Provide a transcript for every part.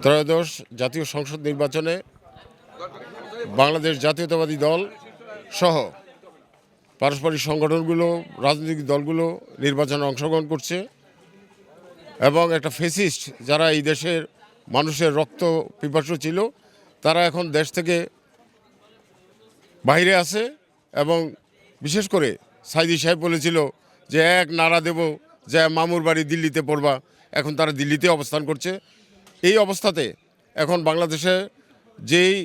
ত্রয়োদশ জাতীয় সংসদ নির্বাচনে বাংলাদেশ জাতীয়তাবাদী দল সহ পারস্পরিক সংগঠনগুলো, রাজনৈতিক দলগুলো নির্বাচনে অংশগ্রহণ করছে এবং একটা ফেসিস্ট যারা এই দেশের মানুষের রক্ত পিপাসু ছিল তারা এখন দেশ থেকে বাইরে আছে। এবং বিশেষ করে সাইদি সাহেব বলেছিল যে এক নারা দেব যে মামুর বাড়ি দিল্লিতে পড়বা, এখন তারা দিল্লিতে অবস্থান করছে। এই অবস্থাতে এখন বাংলাদেশে যেই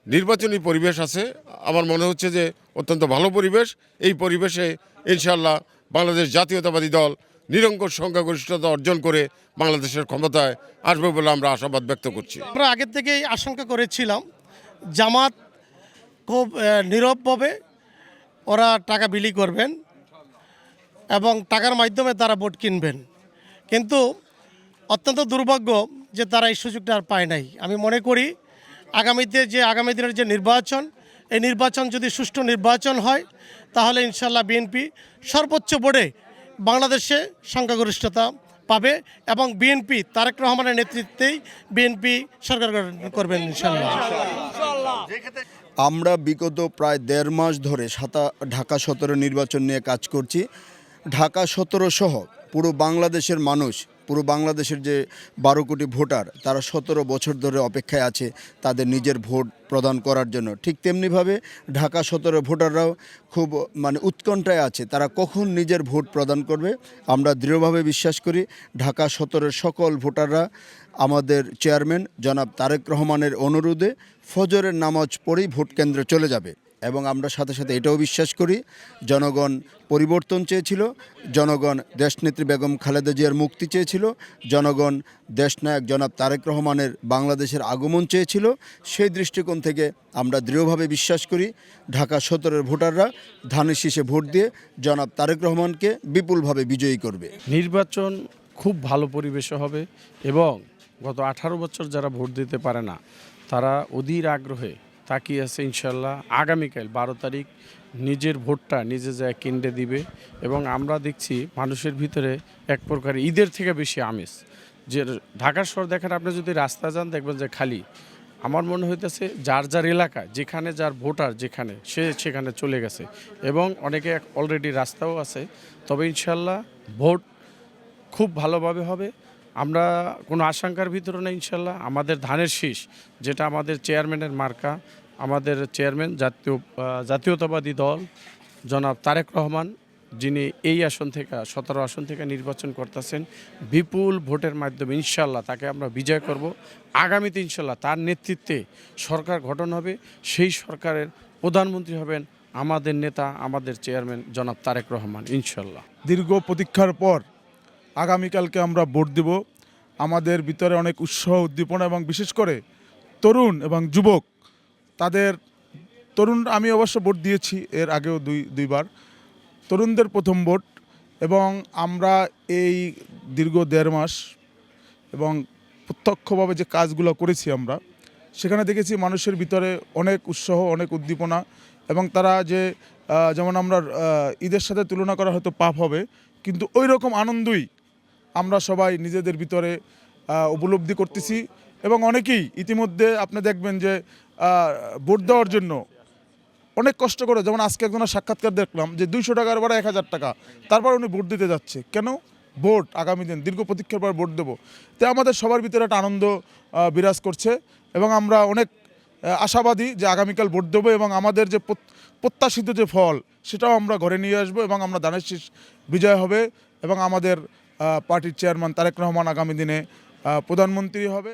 নির্বাচনী পরিবেশ আছে আমার মনে হচ্ছে যে অত্যন্ত ভালো পরিবেশ। এই পরিবেশে ইনশাআল্লাহ বাংলাদেশ জাতীয়তাবাদী দল নিরঙ্কুশ সংখ্যাগরিষ্ঠতা অর্জন করে বাংলাদেশের ক্ষমতায় আসবে বলে আমরা আশাবাদ ব্যক্ত করছি। আমরা আগের থেকেই আশঙ্কা করেছিলাম জামাত খুব নীরবভাবে ওরা টাকা বিলি করবেন এবং টাকার মাধ্যমে তারা ভোট কিনবেন, কিন্তু অত্যন্ত দুর্ভাগ্য যে তারা এই সুযোগটা আর পায় নাই। আমি মনে করি আগামী দিনের যে নির্বাচন, এই নির্বাচন যদি সুষ্ঠু নির্বাচন হয় তাহলে ইনশাল্লাহ বিএনপি সর্বোচ্চ ভোটে বাংলাদেশে সংখ্যাগরিষ্ঠতা পাবে এবং বিএনপি তারেক রহমানের নেতৃত্বেই বিএনপি সরকার করবেন ইনশাল্লাহ। আমরা বিগত প্রায় ১.৫ মাস ধরে ঢাকা ১৭ নির্বাচন নিয়ে কাজ করছি। ঢাকা ১৭ সহ পুরো বাংলাদেশের মানুষ, পুরো বাংলাদেশের যে ১২ কোটি ভোটার, তারা ১৭ বছর ধরে অপেক্ষায় আছে তাদের নিজের ভোট প্রদান করার জন্য। ঠিক তেমনিভাবে ঢাকা ১৭ ভোটাররাও খুব উৎকণ্ঠায় আছে তারা কখন নিজের ভোট প্রদান করবে। আমরা দৃঢ়ভাবে বিশ্বাস করি ঢাকা ১৭ সকল ভোটাররা আমাদের চেয়ারম্যান জনাব তারেক রহমানের অনুরোধে ফজরের নামাজ পড়েই ভোট কেন্দ্রে চলে যাবে। এবং আমরা সাথে সাথে এটাও বিশ্বাস করি জনগণ পরিবর্তন চেয়েছিল, জনগণ দেশনেত্রী বেগম খালেদা জিয়ার মুক্তি চেয়েছিল, জনগণ দেশনায়ক জনাব তারেক রহমানের বাংলাদেশের আগমন চেয়েছিল। সেই দৃষ্টিকোণ থেকে আমরা দৃঢ়ভাবে বিশ্বাস করি ঢাকা ১৭ ভোটাররা ধানের শীষে ভোট দিয়ে জনাব তারেক রহমানকে বিপুলভাবে বিজয়ী করবে। নির্বাচন খুব ভালো পরিবেশে হবে এবং গত ১৮ বছর যারা ভোট দিতে পারে না তারা অধীর আগ্রহে তাকিয়ে আছে ইনশাল্লাহ আগামীকাল ১২ তারিখ নিজের ভোটটা নিজে যায় কেন্দ্রে দিবে। এবং আমরা দেখছি মানুষের ভিতরে এক প্রকার ঈদের থেকে বেশি আমেজ। যে ঢাকার শহর দেখেন, আপনি যদি রাস্তা যান দেখবেন যে খালি। আমার মনে হইতেছে যার যার এলাকা যেখানে যার ভোটার যেখানে সেখানে চলে গেছে এবং অনেকে অলরেডি রাস্তাও আছে। তবে ইনশাল্লাহ ভোট খুব ভালোভাবে হবে, আমরা কোনো আশঙ্কার ভিতরে নেই ইনশাল্লাহ। আমাদের ধানের শীষ যেটা আমাদের চেয়ারম্যানের মার্কা, আমাদের চেয়ারম্যান জাতীয়তাবাদী দল জনাব তারেক রহমান, যিনি এই আসন থেকে ১৭ আসন থেকে নির্বাচন করতেছেন, বিপুল ভোটের মাধ্যমে ইনশাল্লাহ তাকে আমরা বিজয় করব। আগামীতে ইনশাল্লাহ তার নেতৃত্বে সরকার গঠন হবে, সেই সরকারের প্রধানমন্ত্রী হবেন আমাদের নেতা, আমাদের চেয়ারম্যান জনাব তারেক রহমান ইনশাল্লাহ। দীর্ঘ প্রতীক্ষার পর আগামীকালকে আমরা ভোট দেব। আমাদের ভিতরে অনেক উৎসাহ উদ্দীপনা এবং বিশেষ করে তরুণ এবং যুবক আমি অবশ্য ভোট দিয়েছি এর আগেও দুইবার, তরুণদের প্রথম ভোট। এবং আমরা এই দীর্ঘ ১.৫ মাস এবং প্রত্যক্ষভাবে যে কাজগুলো করেছি আমরা সেখানে দেখেছি মানুষের ভিতরে অনেক উৎসাহ, অনেক উদ্দীপনা এবং তারা যেমন আমরা ঈদের সাথে তুলনা করা হয়তো পাপ হবে, কিন্তু ওই রকম আনন্দই আমরা সবাই নিজেদের ভিতরে উপলব্ধি করতেছি। এবং অনেকেই ইতিমধ্যে আপনি দেখবেন যে ভোট দেওয়ার জন্য অনেক কষ্ট করে, যেমন আজকে একজনের সাক্ষাৎকার দেখলাম যে ২০০ টাকার ভাড়া ১,০০০ টাকা, তারপর উনি ভোট দিতে যাচ্ছে। কেন? ভোট আগামী দিন দীর্ঘ প্রতীক্ষার পর ভোট দেবো। তাই আমাদের সবার ভিতরে একটা আনন্দ বিরাজ করছে এবং আমরা অনেক আশাবাদী যে আগামীকাল ভোট দেবো এবং আমাদের যে প্রত্যাশিত যে ফল সেটাও আমরা ঘরে নিয়ে আসবো এবং আমরা ধানের শীষ বিজয় হবে এবং আমাদের পার্টির চেয়ারম্যান তারেক রহমান আগামী দিনে প্রধানমন্ত্রী হবে।